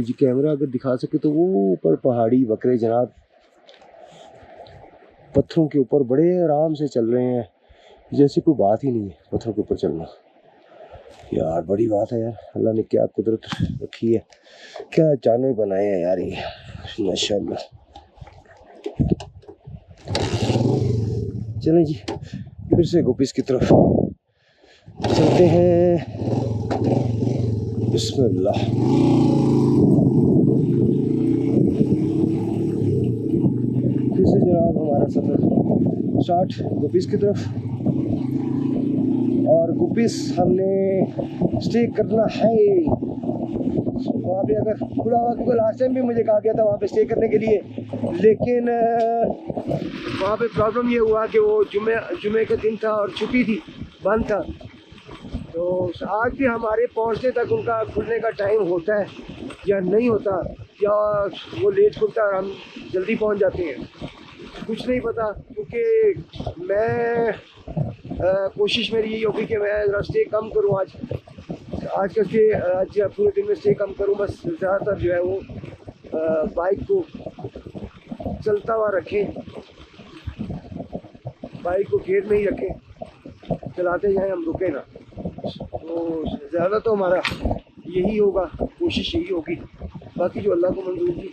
जी camera अगर दिखा सके तो वो ऊपर पहाड़ी बकरे जनाब पत्थरों के ऊपर बड़े आराम से चल रहे हैं, जैसे कोई बात ही नहीं है पत्थरों के ऊपर चलना। यार बड़ी बात है यार, अल्लाह ने क्या कुदरत रखी है, क्या जानवर बनाए हैं यार ये, माशाल्लाह। चलें जी फिर से गुपिस की तरफ चलते हैं। बिस्मिल्लाह। फिर से जनाब हमारा सफ़र स्टार्ट गुपिस की तरफ। और गुपिस हमने स्टे करना है वहाँ पे। अगर खुदा को लास्ट टाइम भी मुझे कहा गया था वहाँ पे स्टे करने के लिए, लेकिन वहाँ पे प्रॉब्लम ये हुआ कि वो जुमे का दिन था और छुट्टी थी, बंद था। तो आज भी हमारे पहुँचने तक उनका खुलने का टाइम होता है या नहीं होता, या वो लेट खुलता है और हम जल्दी पहुँच जाते हैं, कुछ नहीं पता। क्योंकि मैं कोशिश मेरी यही होगी कि मैं ज़रा स्टे कम करूँ आज का स्टे, आज पूरे दिन में स्टे कम करूँ। बस ज़्यादातर जो है वो बाइक को चलता हुआ रखें, बाइक को गेयर में ही रखें, चलाते जाएं, हम रुके ना। तो ज़्यादा तो हमारा यही होगा, कोशिश यही होगी, बाकी जो अल्लाह को मंजूर थी।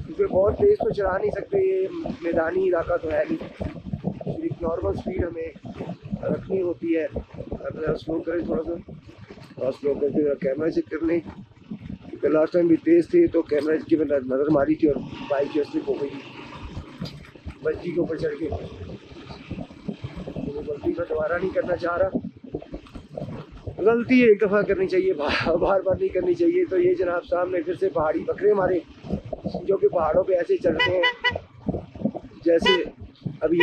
क्योंकि बहुत तेज़ तो चला नहीं सकते, ये मैदानी इलाका तो है नहीं, एक नॉर्मल स्पीड हमें रखनी होती है। अगर स्लो करें थोड़ा सा, और स्लो करके कैमरा चेक कर लें, क्योंकि लास्ट टाइम भी तेज़ थे तो कैमरा की मैंने नज़र मारी थी और बाइक जो स्लिप हो गई बच्ची के ऊपर चढ़ के। तो गलती मैं दोबारा नहीं करना चाह रहा, गलती एक दफ़ा करनी चाहिए, बार बार नहीं करनी चाहिए। तो ये जनाब सामने फिर से पहाड़ी बकरे हमारे, जो कि पहाड़ों पे ऐसे चलते हैं जैसे अभी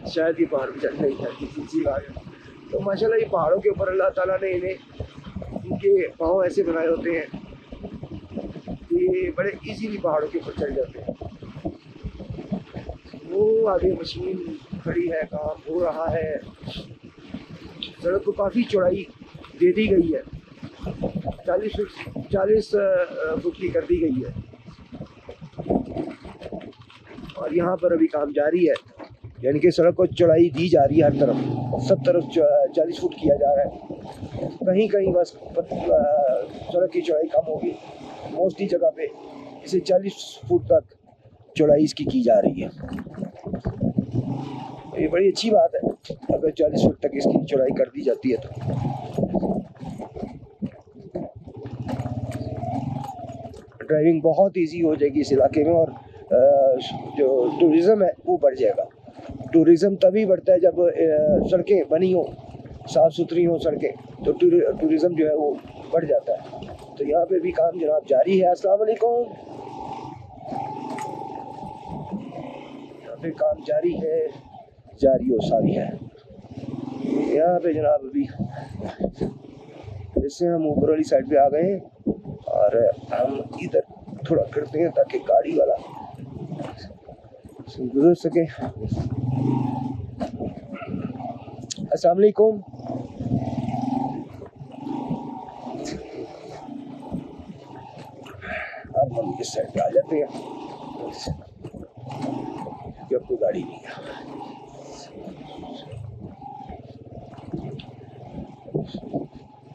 शायद ये पहाड़ पे चल नहीं था किसी आ गया। तो माशाल्लाह ये पहाड़ों के ऊपर अल्लाह ताला ने इनके पाँव ऐसे बनाए होते हैं कि ये बड़े इजीली पहाड़ों के ऊपर चल जाते हैं। वो आगे मशीन खड़ी है, काम हो रहा है, सड़क को काफ़ी चौड़ाई दे दी गई है, 40 फुट की कर दी गई है। और यहाँ पर अभी काम जारी है, यानी कि सड़क को चौड़ाई दी जा रही है, हर तरफ सब तरफ 40 फुट किया जा रहा है। कहीं कहीं बस सड़क की चौड़ाई कम होगी, मोस्टली जगह पे इसे 40 फुट तक चौड़ाई इसकी की जा रही है। ये बड़ी अच्छी बात है अगर 40 फुट तक इसकी चौड़ाई कर दी जाती है तो। ड्राइविंग बहुत इजी हो जाएगी इस इलाके में, और जो टूरिज़्म है वो बढ़ जाएगा। टूरिज़्म तभी बढ़ता है जब सड़कें बनी हो, साफ़ सुथरी हो सड़कें, तो टूरिज़्म जो है वो बढ़ जाता है। तो यहाँ पे भी काम जनाब जारी है। अस्सलाम वालेकुम। यहाँ पे काम जारी है, जारी और सारी है। यहाँ पे जनाब अभी जैसे हम ऊपर वाली साइड पे आ गए हैं और हम इधर थोड़ा करते हैं ताकि गाड़ी वाला गुजर सके। अस्सलाम वालेकुम। अब हम इस साइड पे आ जाते हैं, अब कोई गाड़ी नहीं है।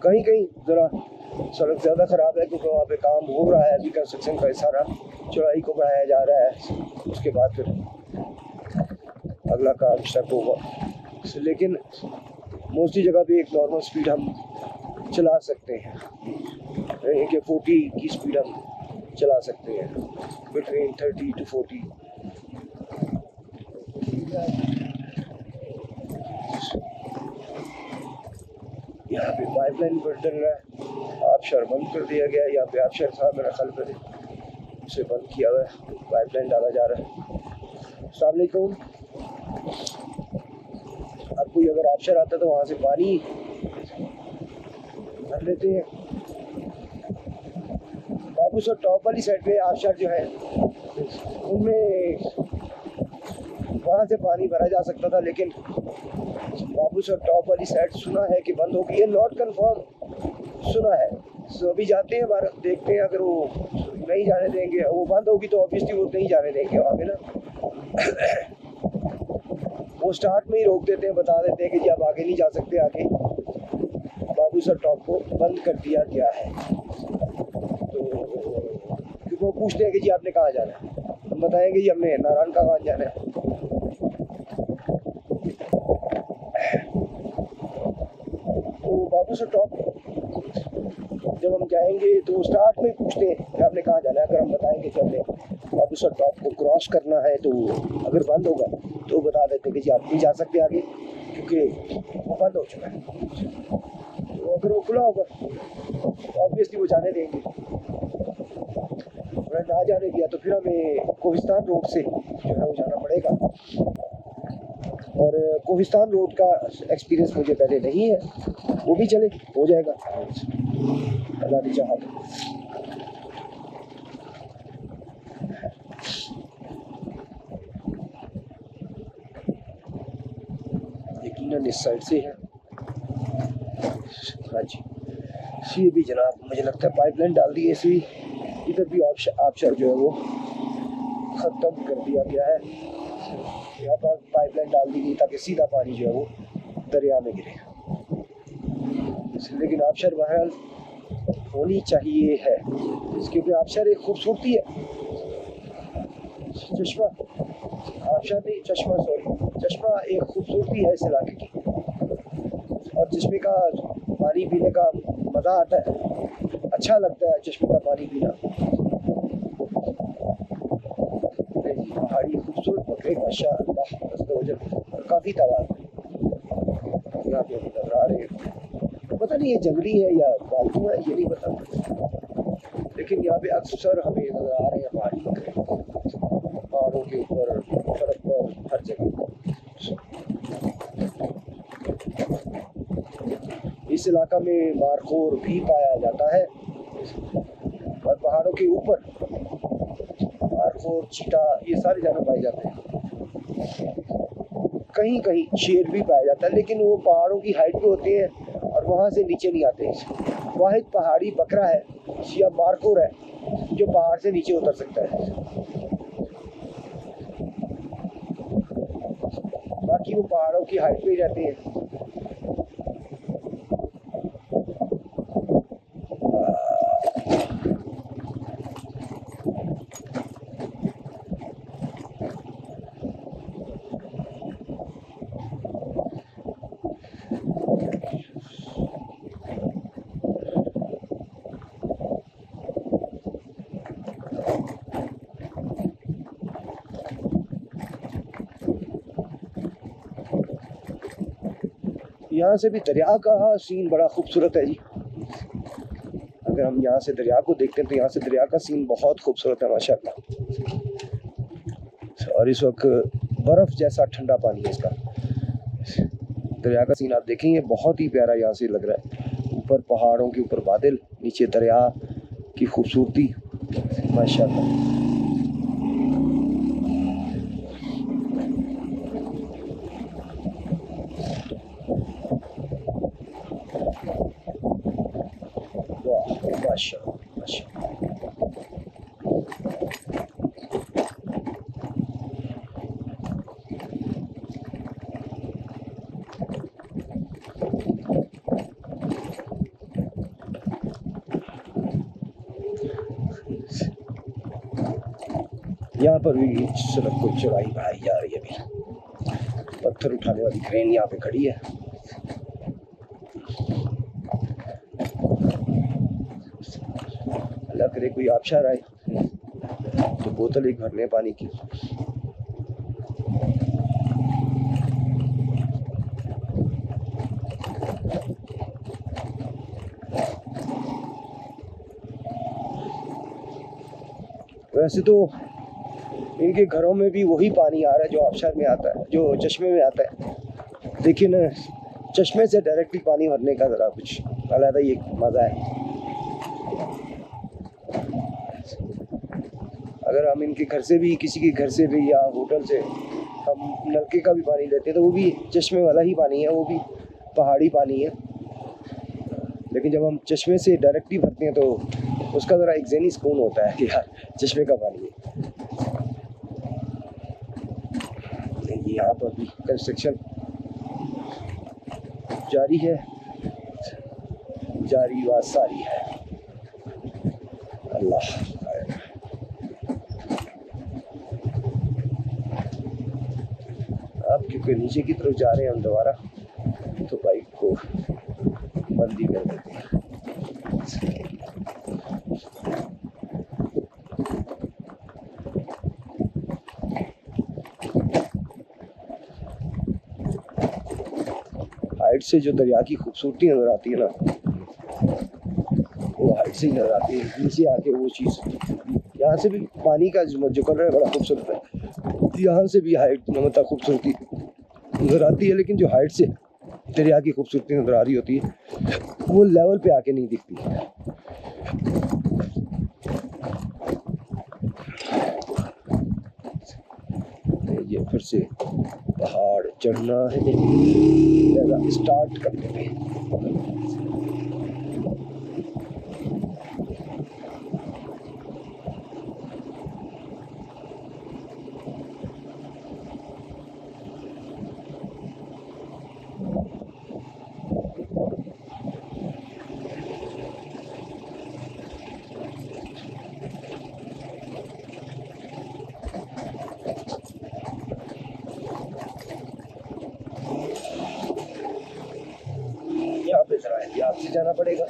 कहीं कहीं ज़रा सड़क ज़्यादा ख़राब है क्योंकि वहाँ पे काम हो रहा है, अभी कंस्ट्रक्शन का सारा चौड़ाई को बढ़ाया जा रहा है, उसके बाद फिर अगला काम स्टार्ट होगा। लेकिन मोस्टली जगह पे एक नॉर्मल स्पीड हम चला सकते हैं, कि 40 की स्पीड हम चला सकते हैं, बिटवीन 30 to 40। यहाँ पे पाइपलाइन पर डल रहा है, आबशार बंद कर दिया गया है। यहाँ पे आबशार था मेरा ख्याल पे, उसे बंद किया हुआ है, पाइपलाइन डाला जा रहा है। अस्सलाम वालेकुम। अब कोई अगर आबशार आता तो वहाँ से पानी भर लेते हैं। बाबूसर टॉप वाली साइड पे आबशार जो है उनमें वहाँ से पानी भरा जा सकता था, लेकिन बाबूसर टॉप वाली साइड सुना है कि बंद हो गई है, नॉट कंफर्म, सुना है। सो अभी जाते हैं बाहर, देखते हैं। अगर वो नहीं जाने देंगे, वो बंद होगी तो ऑब्वियसली वो नहीं जाने देंगे वहाँ पे ना। वो स्टार्ट में ही रोक देते हैं, बता देते हैं कि जी आप आगे नहीं जा सकते, आगे बाबूसर टॉप को बंद कर दिया गया है। तो वो पूछते हैं कि जी आपने कहाँ जाना है, हम बताएंगे जी हमने नारायण का खान जाना है। तो बाबूसर टॉप जब हम जाएंगे तो स्टार्ट में पूछते हैं कि आपने कहाँ जाना है। अगर हम बताएंगे कि हमने बाबूसर टॉप को क्रॉस करना है, तो अगर बंद होगा तो बता देते हैं कि जी आप नहीं जा सकते आगे, क्योंकि वो बंद हो चुका है। तो अगर वो खुला होगा तो ऑब्वियसली वो जाने देंगे, अगर ना जाने दिया तो फिर हमें कोहिस्तान रोड से जो है वो जाना पड़ेगा। और कोहिस्तान रोड का एक्सपीरियंस मुझे पहले नहीं है, वो भी चले हो जाएगा अल्लाह ने चाहा। यकीनन इस साइड से है। हाँ जी, ये भी जनाब मुझे लगता है पाइपलाइन डाल दी है, इसी इधर भी आबशार जो है वो ख़त्म कर दिया गया है। यहाँ पर पाइपलाइन डाल दी गई ताकि सीधा पानी जो है वो दरिया में गिरे, लेकिन आबशार बहरहाल होनी चाहिए है, क्योंकि आबशार एक खूबसूरती है। चश्मा, आबशार नहीं चश्मा, सॉरी, चश्मा एक खूबसूरती है इस इलाके की, और चश्मे का पानी पीने का मज़ा आता है, अच्छा लगता है चश्मे का पानी पीना। पहाड़ी खूबसूरत बकरे माशाअल्लाह, और काफ़ी तादाद यहाँ पे नजर आ रहे हैं। पता नहीं ये जंगली है या पालतू है, ये नहीं पता, लेकिन यहाँ पे अक्सर हमें नजर आ रहे हैं पहाड़ी बकरे, पहाड़ों के ऊपर, सड़क पर, हर जगह। इस इलाका में मारखोर भी पाया जाता है, और पहाड़ों के ऊपर मारखोर, चीता, ये सारे जानवर पाए जाते हैं। कहीं कहीं शेर भी पाया जाता है, लेकिन वो पहाड़ों की हाइट पे होते हैं और वहाँ से नीचे नहीं आते। वाहिद पहाड़ी बकरा है या मारखोर है जो पहाड़ से नीचे उतर सकता है, बाकी वो पहाड़ों की हाइट पे ही रहते हैं। यहाँ से भी दरिया का सीन बड़ा खूबसूरत है जी। अगर हम यहाँ से दरिया को देखते हैं तो यहाँ से दरिया का सीन बहुत खूबसूरत है माशाअल्लाह। और इस वक्त बर्फ़ जैसा ठंडा पानी है इसका। दरिया का सीन आप देखेंगे बहुत ही प्यारा यहाँ से लग रहा है। ऊपर पहाड़ों के ऊपर बादल, नीचे दरिया की खूबसूरती माशाअल्लाह। यहाँ पर भी सड़क को चौड़ाई बढ़ाई जा रही है। अभी पत्थर उठाने वाली क्रेन यहाँ पे खड़ी है। अल्लाह करे कोई आबशार आए तो बोतल एक भरने पानी की। वैसे तो इनके घरों में भी वही पानी आ रहा है जो आबशार में आता है, जो चश्मे में आता है, लेकिन चश्मे से डायरेक्टली पानी भरने का ज़रा कुछ अलग ही एक मज़ा है। अगर हम इनके घर से भी, किसी के घर से भी या होटल से हम नलके का भी पानी लेते हैं तो वो भी चश्मे वाला ही पानी है, वो भी पहाड़ी पानी है। लेकिन जब हम चश्मे से डायरेक्टली भरते हैं तो उसका ज़रा एक ज़हनी सुकून होता है कि यार चश्मे का पानी है। यहाँ पर भी कंस्ट्रक्शन जारी है, जारी व सारी है। अल्लाह अब क्योंकि नीचे की तरफ जा रहे हैं हम दोबारा, तो बाइक को बंद ही कर देते हैं। हाइट से जो दरिया की खूबसूरती नजर आती है ना, वो हाइट से ही नजर आती है। नीचे आके वो चीज़, यहाँ से भी पानी का जो कलर है बड़ा खूबसूरत है, यहाँ से भी हाइट मतलब खूबसूरती नजर आती है, लेकिन जो हाइट से दरिया की खूबसूरती नजर आ रही होती है वो लेवल पे आके नहीं दिखती। ये फिर से पहाड़ चढ़ना है, स्टार्ट करते हैं। यहाँ पे जरा एहतियात से जाना पड़ेगा,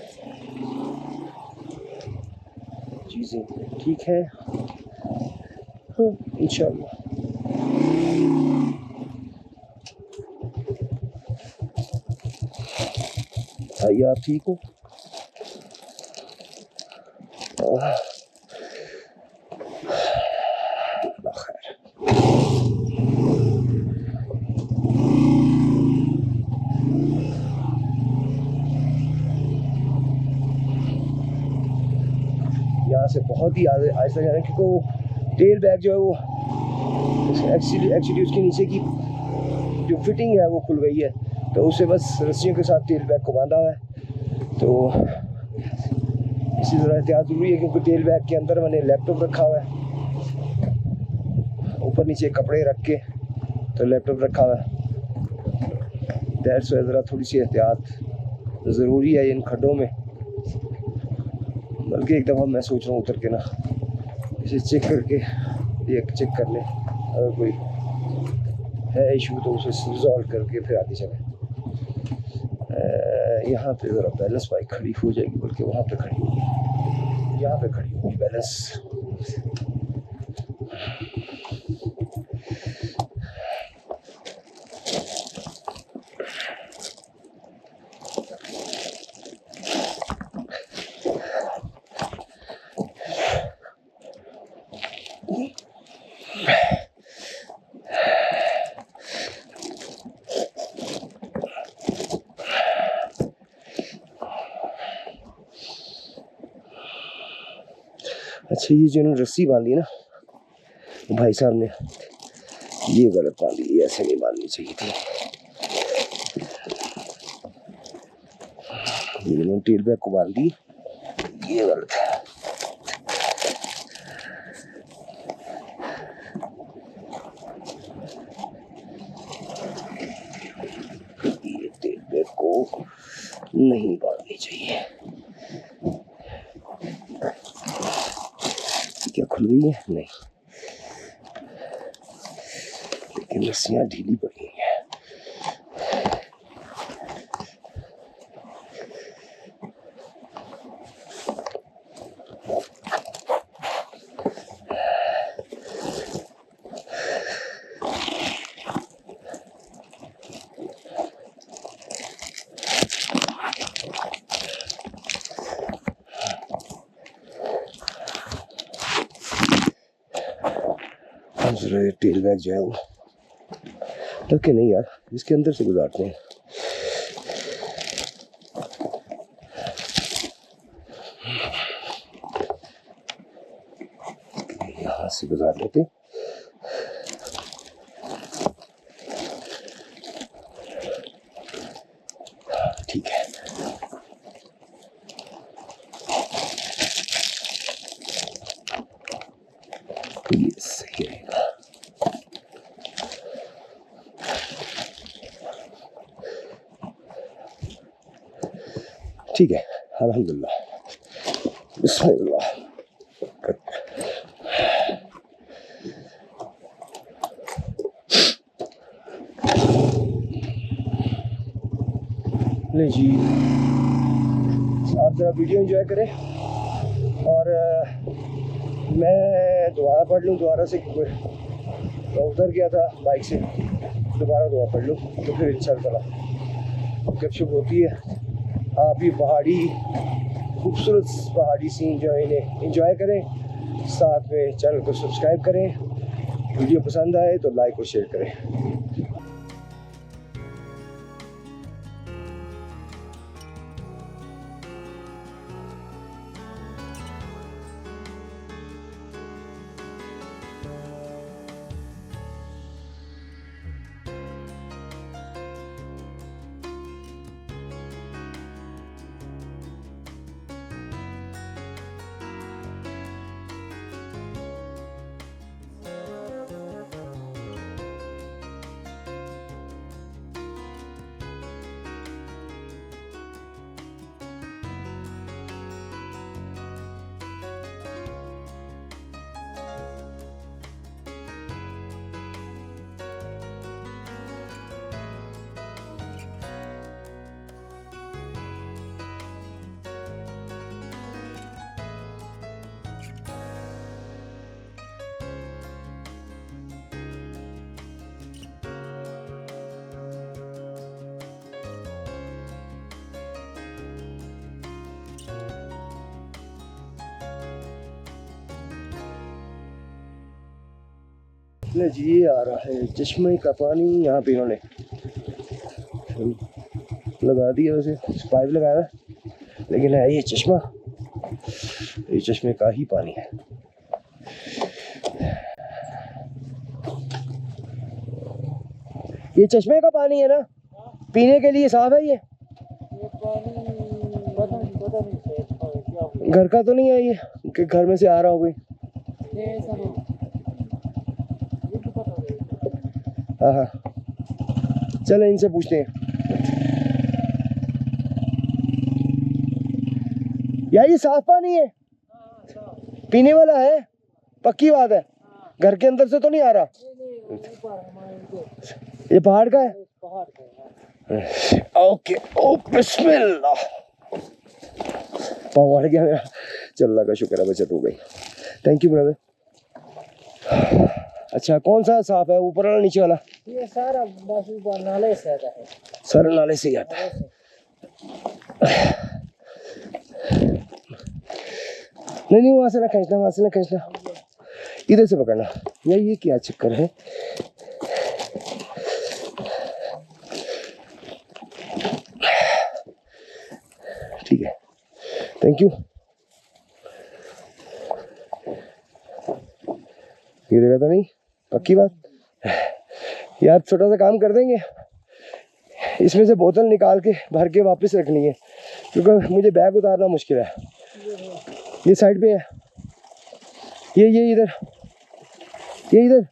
चीज़ें ठीक है। हाँ, इंशाल्लाह। आइए, आप ठीक हो? खैर, यहाँ से बहुत ही आहिस्ता जाना, क्योंकि वो टेल बैग जो है वो एक्चुअली उसके नीचे की जो फिटिंग है वो खुल गई है, तो उसे बस रस्सियों के साथ टेल बैग को बांधा हुआ है। तो इसी तरह एहतियात ज़रूरी है, क्योंकि टेल बैग के अंदर मैंने लैपटॉप रखा हुआ है, ऊपर नीचे कपड़े रख के तो लैपटॉप रखा हुआ है। दैट्स वाई ज़रा थोड़ी सी एहतियात ज़रूरी है इन खड्डों में। बल्कि एक दफ़ा मैं सोच रहा हूँ उतर के ना इसे चेक करके ये चेक कर लें, अगर कोई है इशू तो उसे रिजॉल्व करके फिर आगे चलें। यहाँ पे ज़रा बैलेंस बाइक खड़ी हो जाएगी, बल्कि वहाँ पे खड़ी होगी, यहाँ पे खड़ी होगी बैलेंस। अच्छा, ये जो रस्सी बांधी ना भाई साहब ने, ये गलत बांधी, ये ऐसे नहीं बांधनी चाहिए थी। ये टेल बैग को बांधी, ये गलत है। ये टेल बैग को नहीं बांधनी चाहिए। क्या खुल गई है? नहीं, लेकिन रस्सियाँ ढीली पड़ी हैं। टेल बैग जो है वो तक के नहीं यार, इसके अंदर से गुजारते हैं। यहाँ से गुजार लेते। ठीक है, ये सही रहेगा। ठीक है, अल्हम्दुलिल्लाह, बिस्मिल्लाह। ले जी, आप ज़रा वीडियो एंजॉय करें और मैं दुआ पढ़ लूँ दोबारा से। मैं उतर गया था बाइक से, दोबारा दुआ पढ़ लूँ तो फिर इंशाअल्लाह गपशप होती है। आप भी पहाड़ी, खूबसूरत पहाड़ी सीन जो है इन्हें एंजॉय करें, साथ में चैनल को सब्सक्राइब करें, वीडियो पसंद आए तो लाइक और शेयर करें। जी ये आ रहा है चश्मे का पानी, यहाँ पे इन्होंने लगा दिया, वैसे पाइप लगाया है लेकिन है ये चश्मा, ये चश्मे का ही पानी है। ये चश्मे का पानी है ना, पीने के लिए साफ है ये पानी? घर का तो नहीं है ये कि घर में से आ रहा हो कोई? हाँ हाँ, चलो इनसे पूछते हैं। यार ये साफ पानी है, पीने वाला है? पक्की बात है? घर के अंदर से तो नहीं आ रहा? ये पहाड़ का है? ओके, ओ बिस्मिल्लाह। पाँव अड़ गया मेरा, चल अल्लाह का शुक्र है बचत हो गई। Thank you brother. अच्छा, कौन सा साफ है, ऊपर वाला नीचे वाला? ये सारा बस ऊपर नाले से आता है, सारा नाले से ही आता है। नहीं वहां से ना खींचना, वहां से ना खींचना, इधर से पकड़ना। यार ये क्या चक्कर है? ठीक है, थैंक यू। गिरेगा तो नहीं? पक्की बात? यार छोटा सा काम कर देंगे, इसमें से बोतल निकाल के भर के वापस रखनी है, क्योंकि मुझे बैग उतारना मुश्किल है। ये साइड पे है, ये इधर, ये इधर।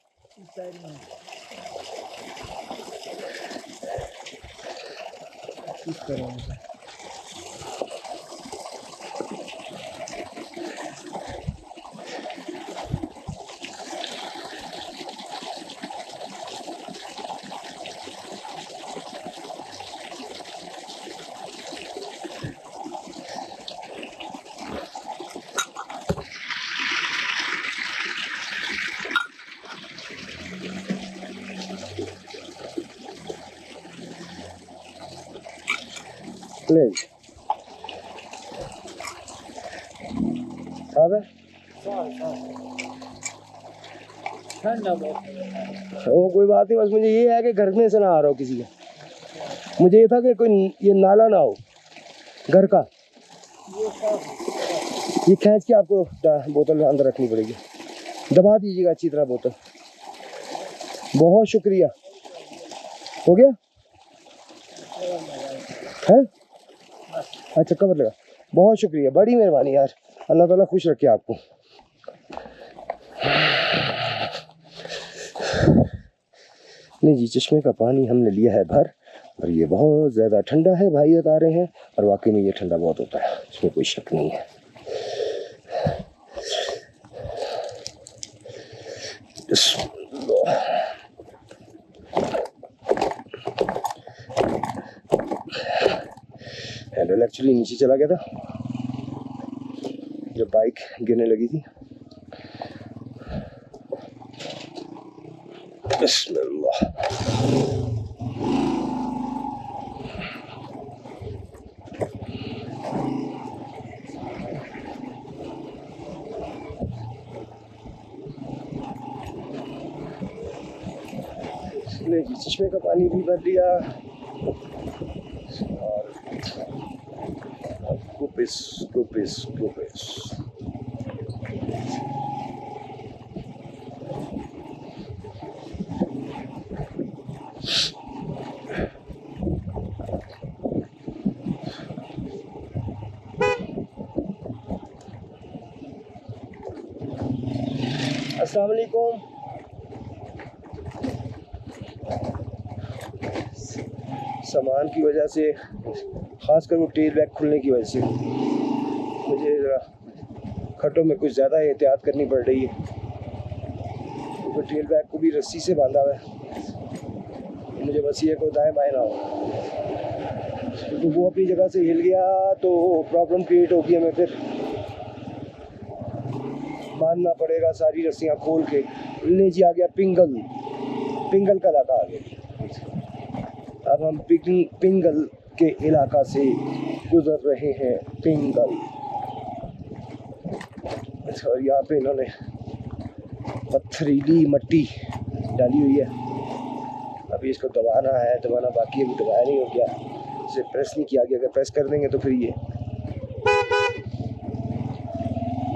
ठंडा वो कोई बात नहीं, बस मुझे ये है कि घर में से ना आ रहा हो किसी का। मुझे ये था कि कोई ये नाला ना हो घर का। ये खींच के आपको बोतल अंदर रखनी पड़ेगी। दबा दीजिएगा अच्छी तरह बोतल। बहुत शुक्रिया। हो गया है? अच्छा कवर लगा। बहुत शुक्रिया, बड़ी मेहरबानी यार, अल्लाह ताला खुश रखे आपको। नहीं जी, चश्मे का पानी हमने लिया है भर, और ये बहुत ज़्यादा ठंडा है, भाई बता रहे हैं, और वाकई में ये ठंडा बहुत होता है, इसमें कोई शक नहीं है। हैंडल एक्चुअली नीचे चला गया था जब बाइक गिरने लगी थी। बिस्मिल्लाह। इसने चश्मे का पानी भी भर लिया और गुपिस गुपिस गुपिस। अस्सलाम वालेकुम। सामान की वजह से, ख़ासकर वो टेल बैग खुलने की वजह से, मुझे ज़रा खड्डों में कुछ ज़्यादा एहतियात करनी पड़ रही है, क्योंकि टेल बैग को भी रस्सी से बांधा हुआ है। मुझे बस ये को दाएँ बाएँ ना हो, क्योंकि वो अपनी जगह से हिल गया तो प्रॉब्लम क्रिएट होगी, हमें फिर बांधना पड़ेगा सारी रस्सियाँ खोल के। ले जी आ गया पिंगल, पिंगल का इलाका आ गया। अब हम पिंगल के इलाका से गुजर रहे हैं, पिंगल। और यहाँ पे इन्होंने पत्थरीली मिट्टी डाली हुई है, अभी इसको दबाना है, दबाना बाकी, अभी दबाया नहीं हो गया, इसे प्रेस नहीं किया गया। अगर प्रेस कर देंगे तो फिर ये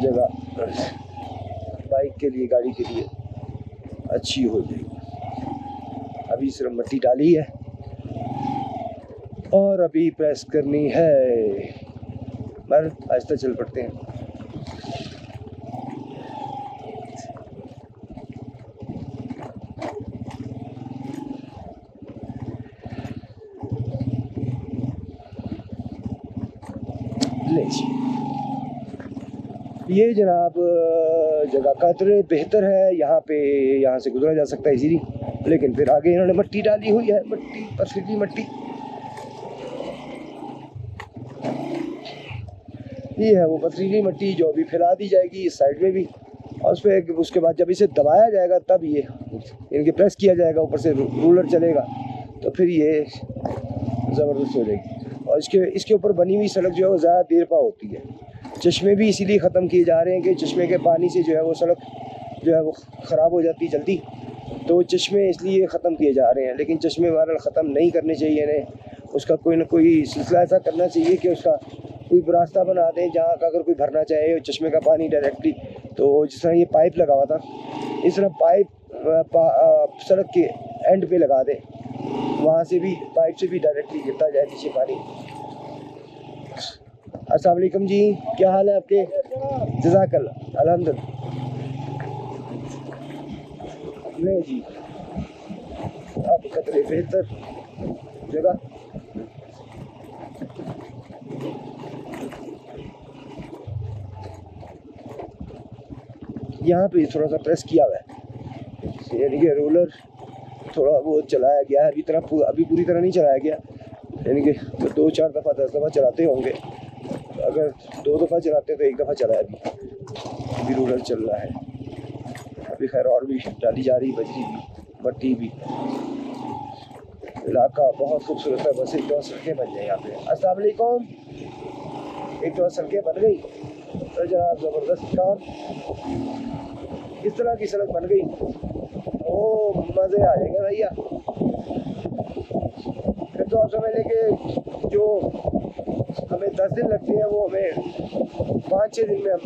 जगह बाइक के लिए, गाड़ी के लिए अच्छी हो जाएगी। अभी सिर्फ मिट्टी डाली है और अभी प्रेस करनी है, पर आहिस्ता चल पड़ते हैं। ले जी, ये जनाब जगह कदरे बेहतर है, यहाँ पे, यहाँ से गुजरा जा सकता है इजीली, लेकिन फिर आगे इन्होंने मिट्टी डाली हुई है, मिट्टी, पथरीली मिट्टी। ये है वो पथरीली मिट्टी जो अभी फैला दी जाएगी इस साइड में भी, और उस पर उसके बाद जब इसे दबाया जाएगा तब ये इनके प्रेस किया जाएगा, ऊपर से रूलर चलेगा, तो फिर ये ज़बरदस्त हो जाएगी। और इसके ऊपर बनी हुई सड़क जो है वो ज़्यादा देर पा होती है। चश्मे भी इसीलिए ख़त्म किए जा रहे हैं कि चश्मे के पानी से जो है वो सड़क जो है वो ख़राब हो जाती है जल्दी, तो चश्मे इसलिए ख़त्म किए जा रहे हैं। लेकिन चश्मे वाला ख़त्म नहीं करने चाहिए इन्हें, उसका कोई ना कोई सिलसिला ऐसा करना चाहिए कि उसका कोई रास्ता बना दें जहाँ का अगर कोई भरना चाहे चश्मे का पानी डायरेक्टली, तो जिस तरह ये पाइप लगा हुआ था, इस तरह पाइप सड़क के एंड पे लगा दें, वहाँ से भी पाइप से भी डायरेक्टली गिरता जाए नीचे पानी। अस्सलाम वालेकुम जी, क्या हाल है आपके? जज़ाकल्लाह, अल्हम्दुलिल्लाह। नहीं जी, अब कतरे बेहतर जगह। यहाँ पे थोड़ा सा प्रेस किया हुआ है, यानी कि रोलर थोड़ा वो चलाया गया है, अभी पूरी तरह नहीं चलाया गया, यानी कि 2-4 दफ़ा 10 दफ़ा चलाते होंगे। अगर 2 दफ़ा चलाते तो 1 दफ़ा चलाया, अभी रोलर चल रहा है। अभी खैर और भी डाली जा रही, बजरी भी, मट्टी भी। इलाका बहुत खूबसूरत है, बस 1-2 सड़कें बन जाए यहाँ पे। अस्सलाम वालेकुम, 1-2 सड़कें बन गई तो जनाब ज़बरदस्त काम, इस तरह की सड़क बन गई ओ मज़े आ जाएंगे भैया। फिर तो आप समझ लें कि जो हमें 10 दिन लगते हैं वो हमें 5-6 दिन में हम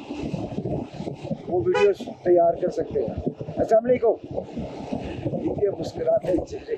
वो वीडियोस तैयार कर सकते हैं। अस्सलाम वालेकुम। ये मुस्कुराते चेहरे।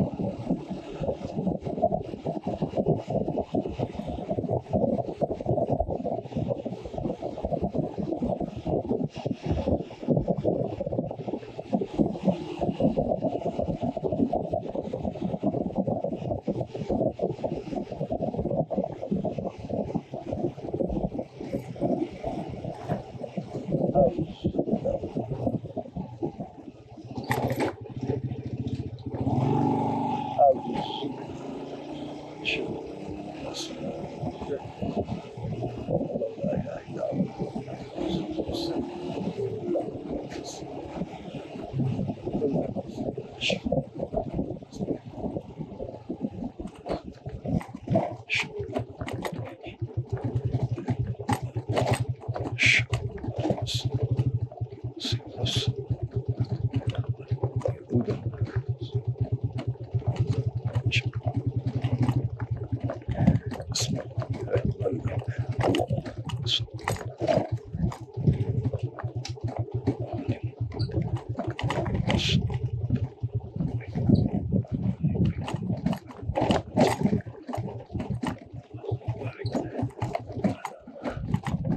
Shh.